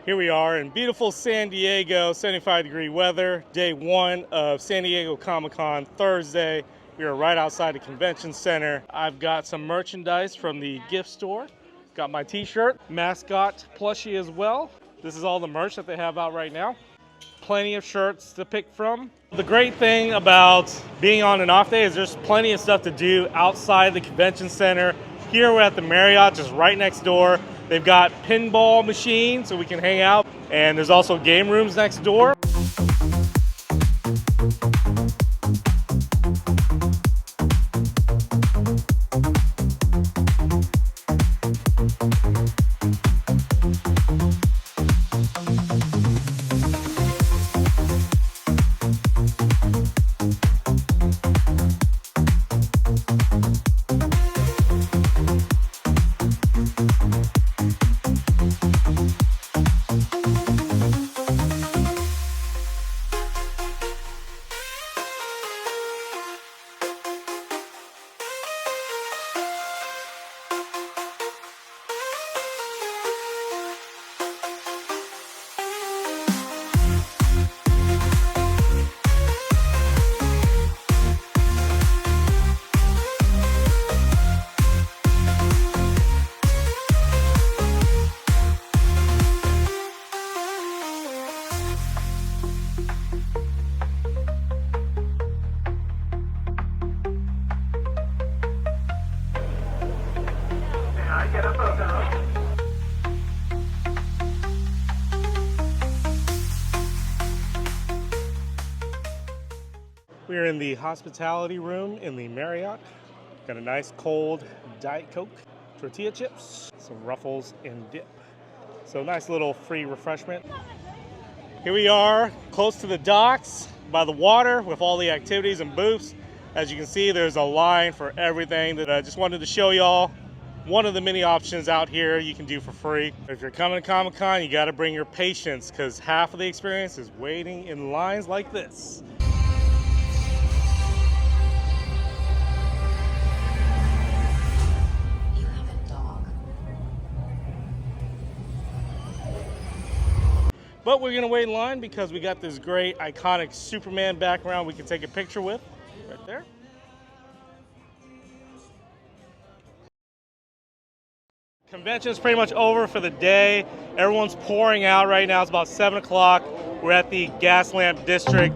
Here we are in beautiful San Diego, 75-degree weather, day one of San Diego Comic-Con Thursday. We are right outside the convention center. I've got some merchandise from the gift store. Got my t-shirt, mascot plushie as well. This is all the merch that they have out right now. Plenty of shirts to pick from. The great thing about being on an off day is there's plenty of stuff to do outside the convention center. Here we're at the Marriott, just right next door. They've got pinball machines so we can hang out, and there's also game rooms next door. We're in the hospitality room in the Marriott. Got a nice cold Diet Coke, tortilla chips, some Ruffles and dip. So nice little free refreshment. Here we are close to the docks by the water with all the activities and booths. As you can see, there's a line for everything that I just wanted to show y'all. One of the many options out here you can do for free. If you're coming to Comic-Con, you gotta bring your patience because half of the experience is waiting in lines like this. But we're gonna wait in line because we got this great iconic Superman background we can take a picture with right there. Convention's pretty much over for the day. Everyone's pouring out right now. It's about 7 o'clock. We're at the Gaslamp District.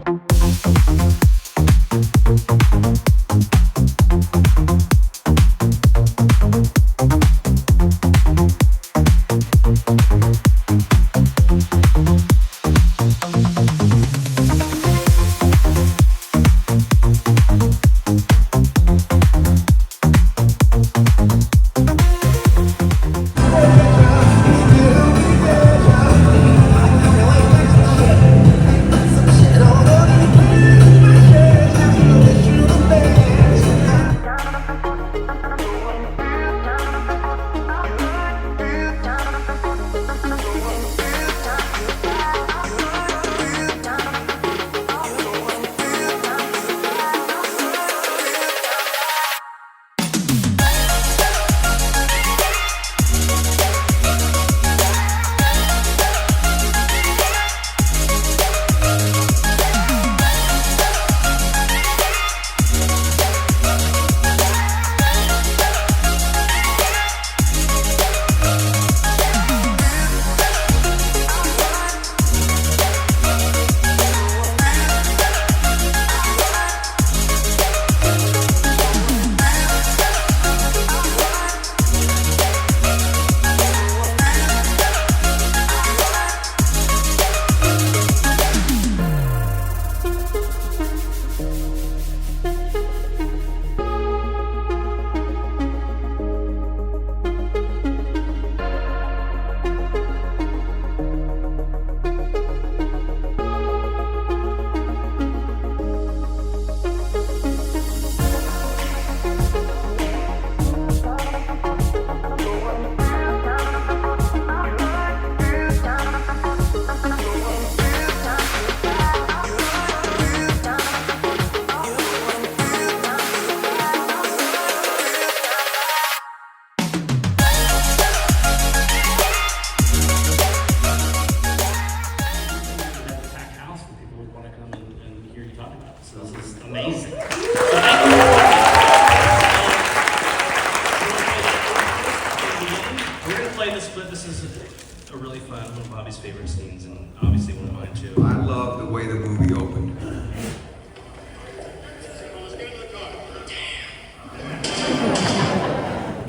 one of Bobby's favorite scenes, and obviously one of mine too. I love the way the movie opened.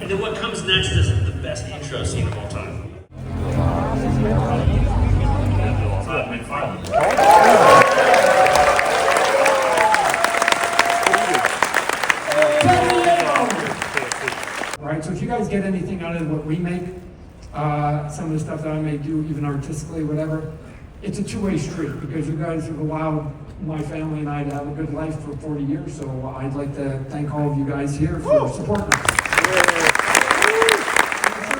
And then what comes next is the best intro scene of all time. Right, so if you guys get anything out of what we make, some of the stuff that I may do, even artistically, whatever, it's a two-way street because you guys have allowed my family and I to have a good life for 40 years. So I'd like to thank all of you guys here for supporting us.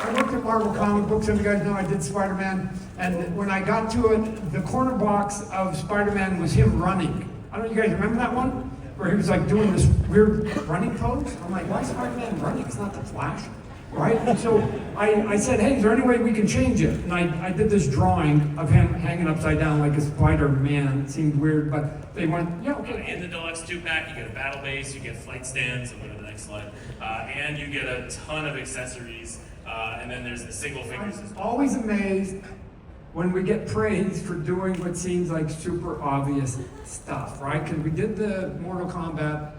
I worked at Marvel comic books, and you guys know I did Spider-Man, and when I got to it, the corner box of Spider-Man was him running. I don't know, you guys remember that one? Where he was like doing this weird running pose. I'm like, why is Spider-Man running? It's not the Flash, right? And so I said, hey, is there any way we can change it? And I did this drawing of him hanging upside down like a Spider-Man. It seemed weird, but they went, yeah, okay. In the deluxe 2-pack, you get a battle base, you get flight stands, and go to the next slide, and you get a ton of accessories, and then there's the single figures. I'm always amazed when we get praised for doing what seems like super obvious stuff, right? Because we did the Mortal Kombat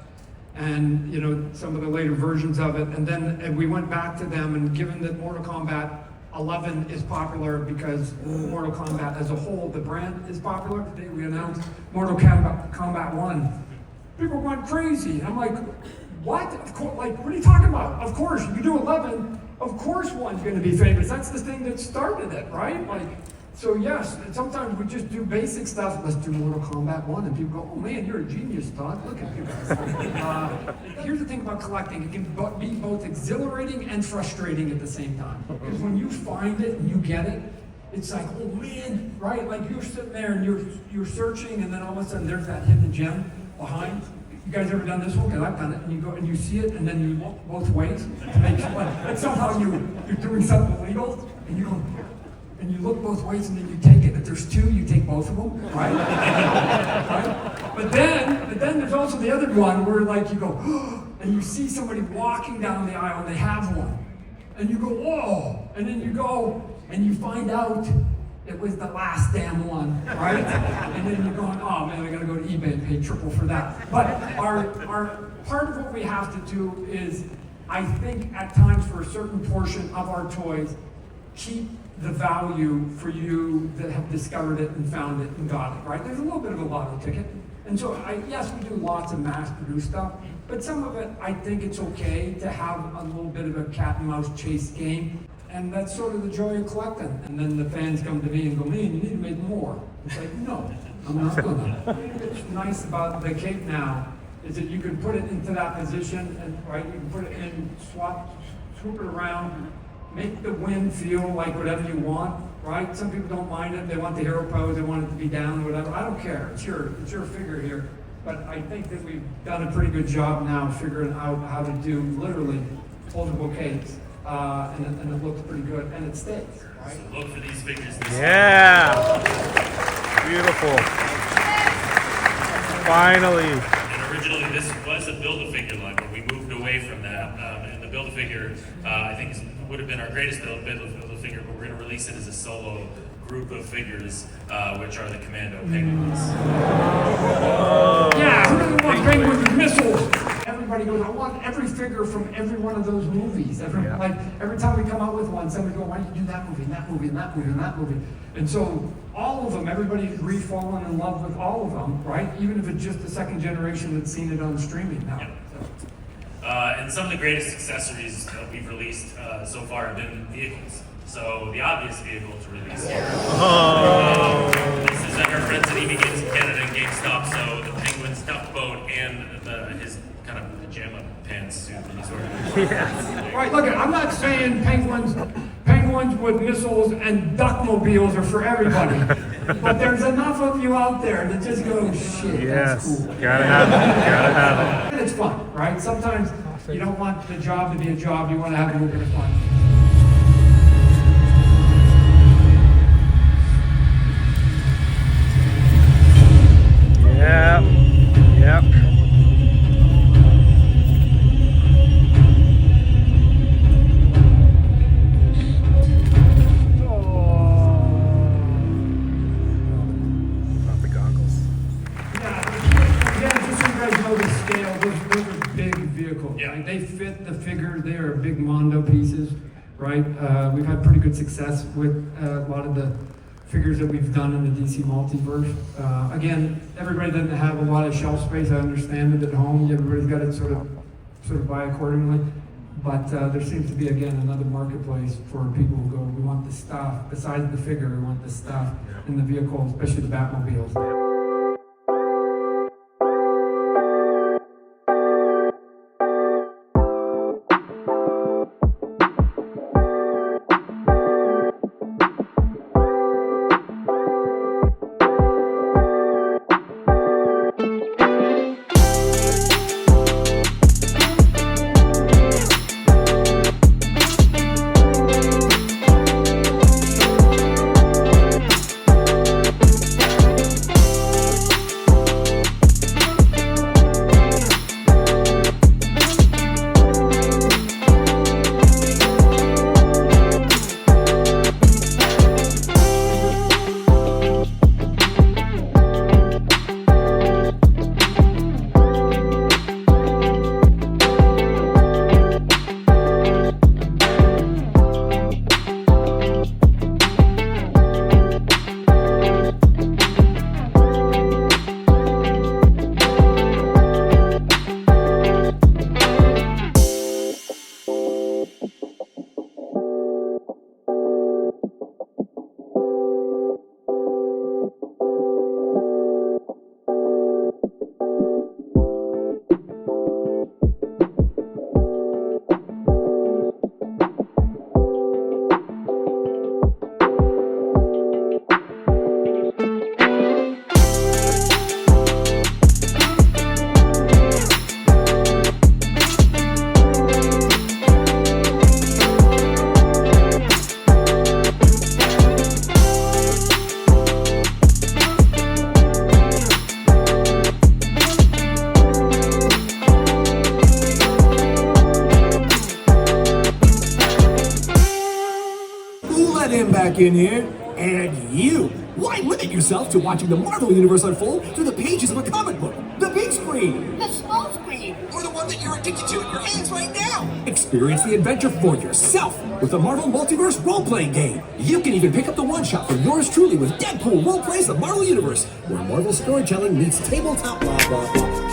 and, you know, some of the later versions of it, and then we went back to them, and given that Mortal Kombat 11 is popular because Mortal Kombat as a whole, the brand is popular, today we announced Mortal Kombat 1. People went crazy. I'm like, what? Of course, like, what are you talking about? Of course, you do 11, of course one's gonna be famous. That's the thing that started it, right? Like, so yes, sometimes we just do basic stuff. Let's do Mortal Kombat 1, and people go, oh man, you're a genius, Todd. Look at you guys. Here's the thing about collecting. It can be both exhilarating and frustrating at the same time. Because when you find it and you get it, it's like, oh man, right? Like you're sitting there and you're searching, and then all of a sudden there's that hidden gem behind. You guys ever done this one? Because I've done it. And you go and you see it, and then you look both ways to make sure, like somehow you're doing something illegal, and you go, and you look both ways, and then you take it. If there's two, you take both of them, right? Right? But then there's also the other one where like you go, and you see somebody walking down the aisle, and they have one, and you go, whoa, and then you go, and you find out it was the last damn one, right? And then you're going, oh man, I gotta go to eBay and pay triple for that. But our part of what we have to do is, I think at times for a certain portion of our toys, keep the value for you that have discovered it and found it and got it, right? There's a little bit of a lotto ticket. And so, yes, we do lots of mass-produced stuff, but some of it, I think it's okay to have a little bit of a cat and mouse chase game. And that's sort of the joy of collecting. And then the fans come to me and go, man, you need to make more. It's like, no, I'm not gonna. What's nice about the cape now is that you can put it into that position, and right, you can put it in, swoop it around, make the wind feel like whatever you want, right? Some people don't mind it, they want the hero pose, they want it to be down, whatever. I don't care, it's your figure here. But I think that we've done a pretty good job now figuring out how to do literally foldable capes. And it looks pretty good, and it stays, right? So look for these figures. Yeah! Beautiful. Finally. And originally this was a Build-A-Figure line, but we moved away from that. And the Build-A-Figure, I think, would have been our greatest Build-A-Figure, but we're going to release it as a solo group of figures, which are the Commando Penguins. Yeah, who doesn't want penguins with missiles? Everybody goes, I want every figure from every one of those movies. Like every time we come out with one, somebody goes, why don't you do that movie, and that movie, and that movie, and that movie? And so all of them, everybody's fallen in love with all of them, right? Even if it's just the second generation that's seen it on streaming now. Yep. And some of the greatest accessories that we've released so far have been vehicles. So the obvious vehicle to release here. This is our friends at EB Games in Canada and GameStop. So the Penguin's duck boat and his kind of pajama pants suit that he's wearing. Yes. Right, look, I'm not saying penguins with missiles and duckmobiles are for everybody. But there's enough of you out there that just go, shit, Yes. that's cool. Gotta have it. Gotta have it. It's fun, right? Sometimes you don't want the job to be a job, you want to have a little bit of fun. Yep. Yep. right? We've had pretty good success with a lot of the figures that we've done in the DC Multiverse. Again, everybody doesn't have a lot of shelf space. I understand it at home. Everybody's got to sort of buy accordingly. But there seems to be, again, another marketplace for people who go, we want the stuff, besides the figure, we want the stuff in the vehicle, especially the Batmobiles. Back in here, and you. Why limit yourself to watching the Marvel Universe unfold through the pages of a comic book? The big screen, the small screen, or the one that you're addicted to in your hands right now. Experience the adventure for yourself with the Marvel Multiverse role-playing game. You can even pick up the one-shot from yours truly with Deadpool Role-Plays the Marvel Universe, where Marvel storytelling meets tabletop blah blah blah.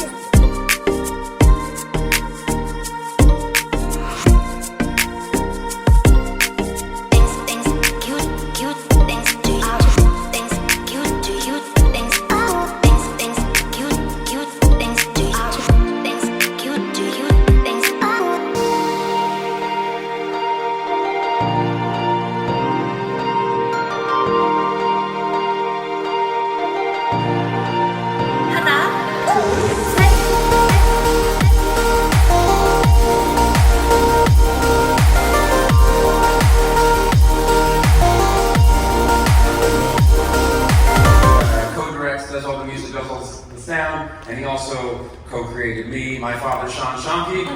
And he also co-created me, my father, Sean Shonky.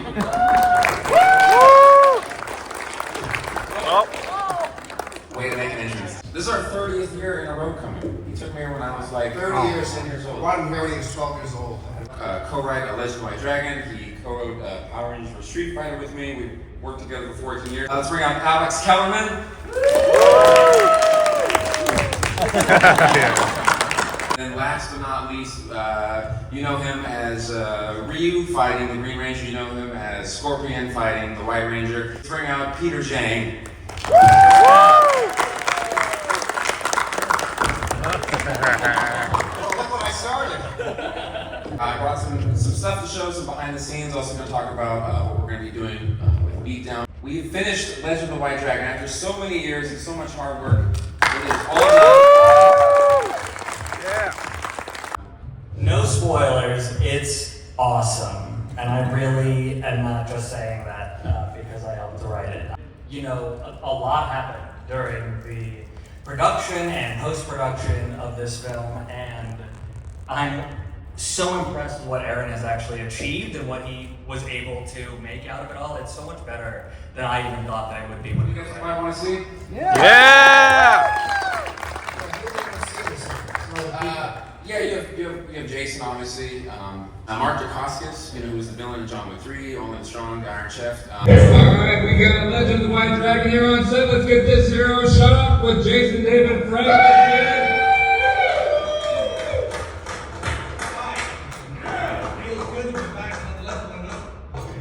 Way to make an entrance. This is our 30th year in a row coming. He took me here when I was like 30 years, 10 years old. Why did he was 12 years old? Co-write A Legend of White Dragon. He co-wrote Power Rangers for Street Fighter with me. We worked together for 14 years. Let's bring out Alex Kellerman. And last but not least, you know him as Ryu fighting the Green Ranger. You know him as Scorpion fighting the White Ranger. Let's bring out Peter Jang. I brought some stuff to show, some behind the scenes. Also going to talk about what we're going to be doing with Beatdown. We finished Legend of the White Dragon after so many years and so much hard work. It is all done. Yeah. No spoilers. It's awesome, and I really am not just saying that because I helped to write it. You know, a lot happened during the production and post-production of this film, and I'm so impressed with what Aaron has actually achieved and what he was able to make out of it all. It's so much better than I even thought that it would be. You guys might want to see? Yeah! Yeah, you have have Jason, obviously. Mark Dacascos, who was the villain in John Wick 3, Olin Strong, the Iron Chef. All right, we got a Legend of the White Dragon here on set. Let's get this hero shut up with Jason David Frank.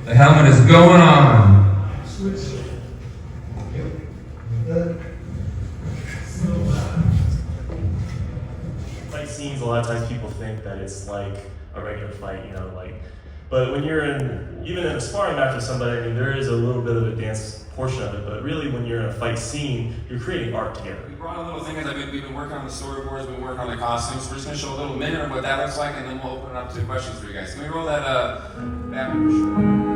The helmet is going on. Fight scenes, a lot of times people think that it's like a regular fight, but when you're even in a sparring match with somebody, there is a little bit of a dance portion of it, but really when you're in a fight scene, you're creating art together. We brought a little thing, we've been working on the storyboards, we've been working on the costumes. We're just gonna show a little minute of what that looks like, and then we'll open it up to questions for you guys. Can we roll that Batman for sure?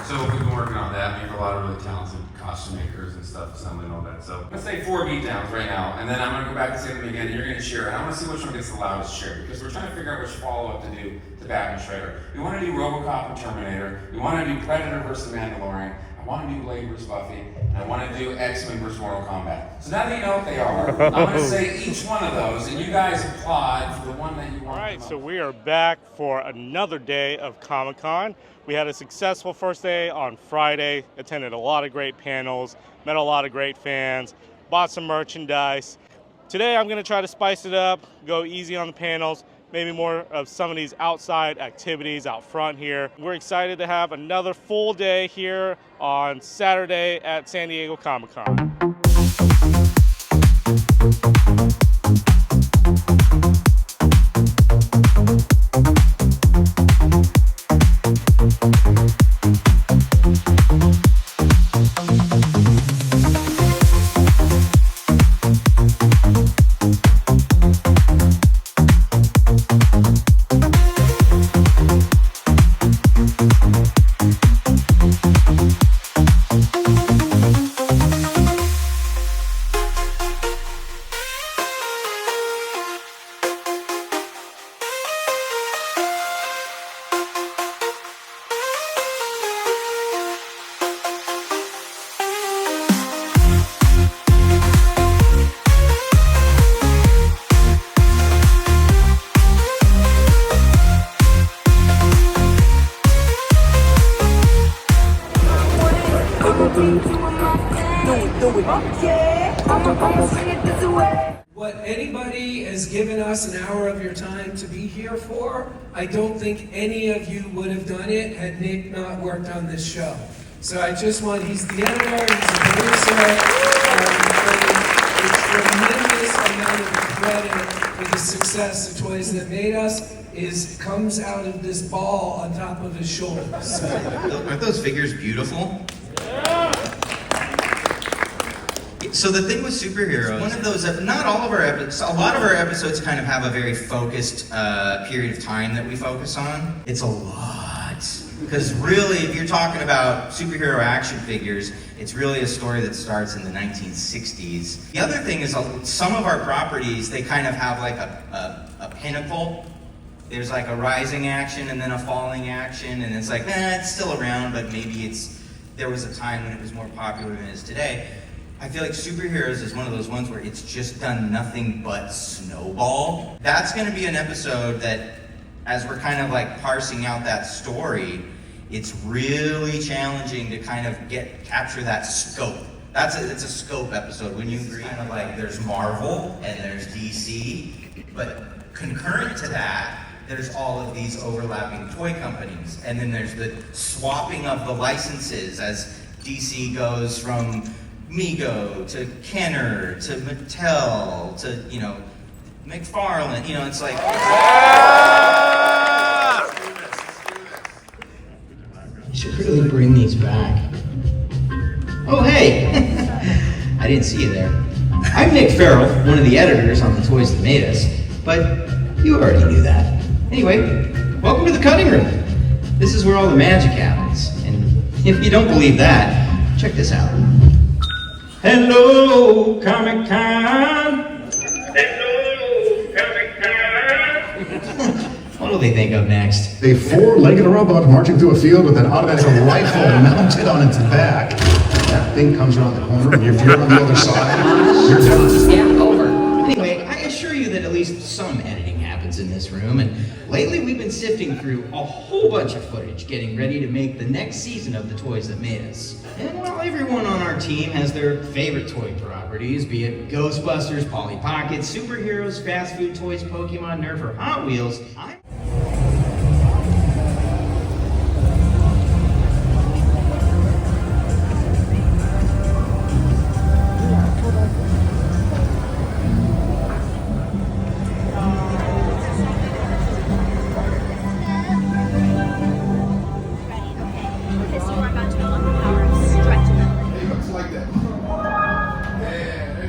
So we've been working on that. We have a lot of really talented costume makers and stuff, assembling all that. So let's say 4 beatdowns right now, and then I'm going to go back and say them again, and you're going to cheer. And I want to see which one gets the loudest cheer, because we're trying to figure out which follow-up to do to Batman Shredder. We want to do RoboCop and Terminator. We want to do Predator versus Mandalorian. I want to do Blade versus Buffy, and I want to do X-Men versus Mortal Kombat. So now that you know what they are, I'm going to say each one of those, and you guys applaud for the one that you want. All right, so we are back for another day of Comic-Con. We had a successful first day on Friday, attended a lot of great panels, met a lot of great fans, bought some merchandise. Today I'm going to try to spice it up, go easy on the panels, maybe more of some of these outside activities out front here. We're excited to have another full day here on Saturday at San Diego Comic-Con. What anybody has given us an hour of your time to be here for, I don't think any of you would have done it had Nick not worked on this show. So I just want, he's the editor, he's the producer, a tremendous amount of credit for the success of Toys That Made Us comes out of this ball on top of his shoulders. Aren't those figures beautiful? So the thing with superheroes, one of those, not all of our episodes, a lot of our episodes kind of have a very focused period of time that we focus on. It's a lot. Because really, if you're talking about superhero action figures, it's really a story that starts in the 1960s. The other thing is some of our properties, they kind of have like a pinnacle. There's like a rising action and then a falling action, and it's like, it's still around, but maybe it's there was a time when it was more popular than it is today. I feel like superheroes is one of those ones where it's just done nothing but snowball. That's gonna be an episode that, as we're kind of like parsing out that story, it's really challenging to kind of capture that scope. It's a scope episode, wouldn't you agree? Kind of like there's Marvel and there's DC, but concurrent to that, there's all of these overlapping toy companies. And then there's the swapping of the licenses as DC goes from Mego to Kenner to Mattel to, you know, McFarlane, you know, it's like... You should really bring these back. Oh, hey! I didn't see you there. I'm Nick Farrell, one of the editors on The Toys That Made Us, but you already knew that. Anyway, welcome to the cutting room. This is where all the magic happens, and if you don't believe that, check this out. Hello, Comic-Con! Hello, Comic-Con! What do they think of next? A four-legged robot marching through a field with an automatic rifle mounted on its back. That thing comes around the corner, and if you're on the other side, you're done. Yeah, over. Anyway, I assure you that at least some editing happens in this room, and lately we've been sifting through a whole bunch of footage, getting ready to make the next season of The Toys That Made Us. And while everyone on our team has their favorite toy properties, be it Ghostbusters, Polly Pocket, superheroes, fast food toys, Pokemon, Nerf, or Hot Wheels,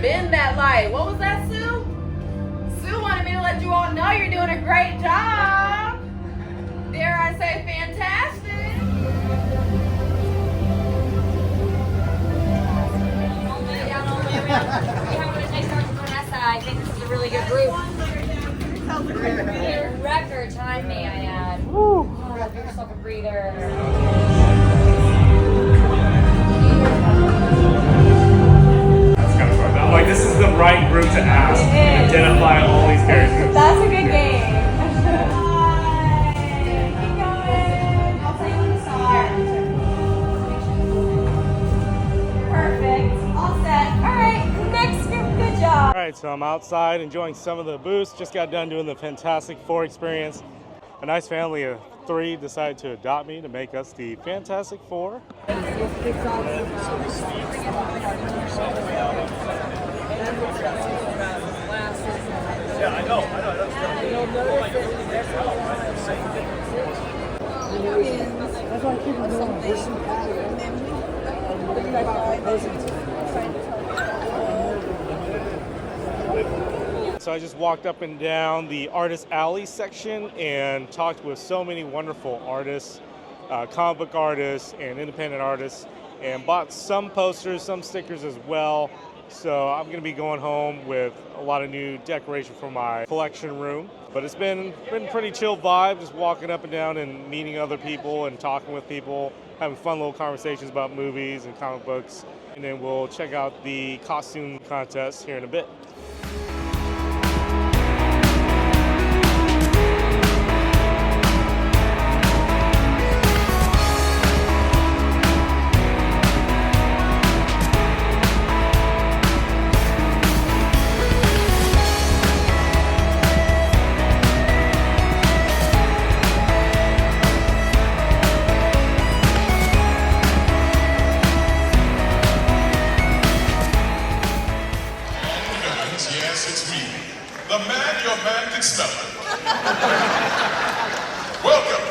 Bend that light. What was that, Sue? Sue wanted me to let you all know you're doing a great job. Dare I say fantastic? Down all the way around. We have a nice start to Vanessa. I think this is a really good group. Record time, may I add. Oh, give yourself a breather. Like, this is the right group to ask and identify all these characters. That's a good game. Perfect. All set. All right. Next group. Good job. All right, so I'm outside enjoying some of the booths. Just got done doing the Fantastic Four experience. A nice family of 3 decided to adopt me to make us the Fantastic Four. Yeah, I know. That's why I keep doing this. So I just walked up and down the Artist Alley section and talked with so many wonderful artists, comic book artists and independent artists, and bought some posters, some stickers as well. So I'm going to be going home with a lot of new decoration for my collection room. But it's been pretty chill vibe, just walking up and down and meeting other people and talking with people, having fun little conversations about movies and comic books. And then we'll check out the costume contest here in a bit. Yes, it's me. The man your man can smell it. Welcome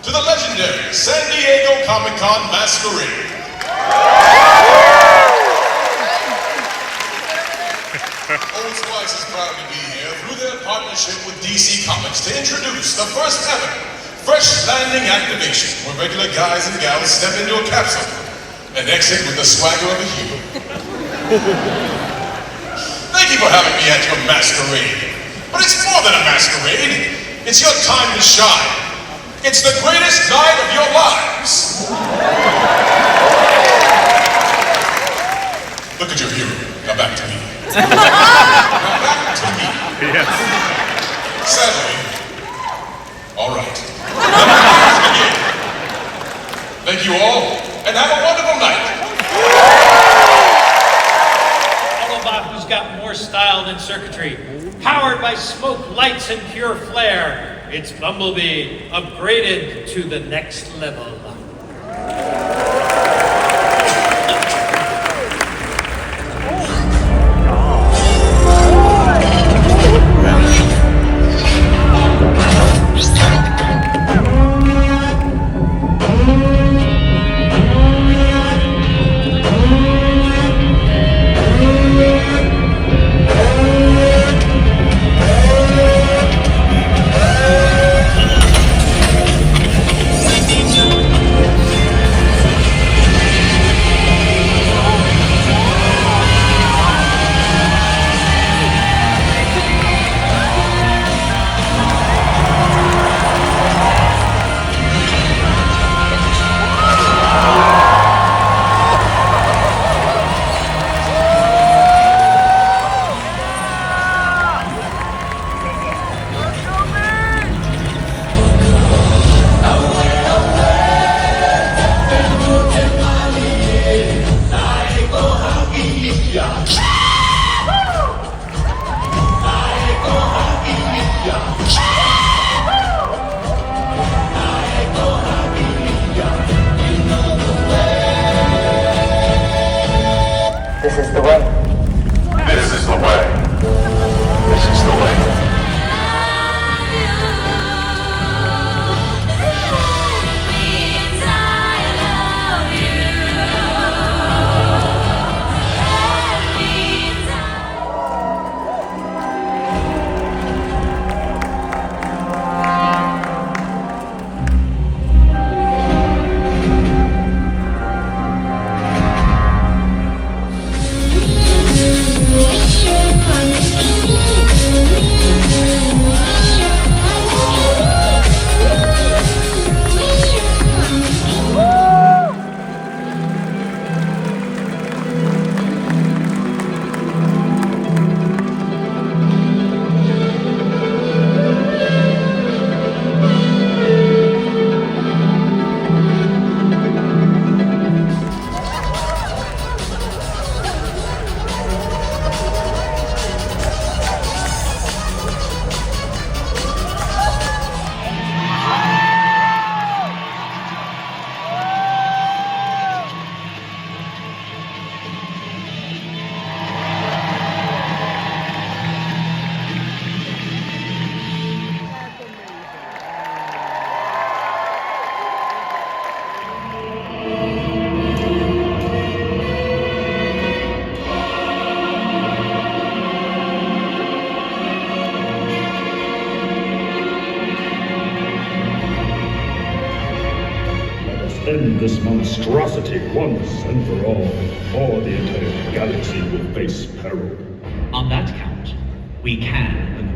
to the legendary San Diego Comic-Con Masquerade. Old Spice is proud to be here through their partnership with DC Comics to introduce the first ever Fresh Landing activation, where regular guys and gals step into a capsule and exit with the swagger of a hero. Thank you for having me at your masquerade. But it's more than a masquerade. It's your time to shine. It's the greatest night of your lives. Now back to me. Yes. Sadly, all right. Let's begin. Thank you all, and have a wonderful night. Autobot who's got more style than circuitry. Powered by smoke, lights, and pure flair. It's Bumblebee, upgraded to the next level. This is the way. This is the way. This is the way. End this monstrosity once and for all, or the entire galaxy will face peril. On that count, we can agree.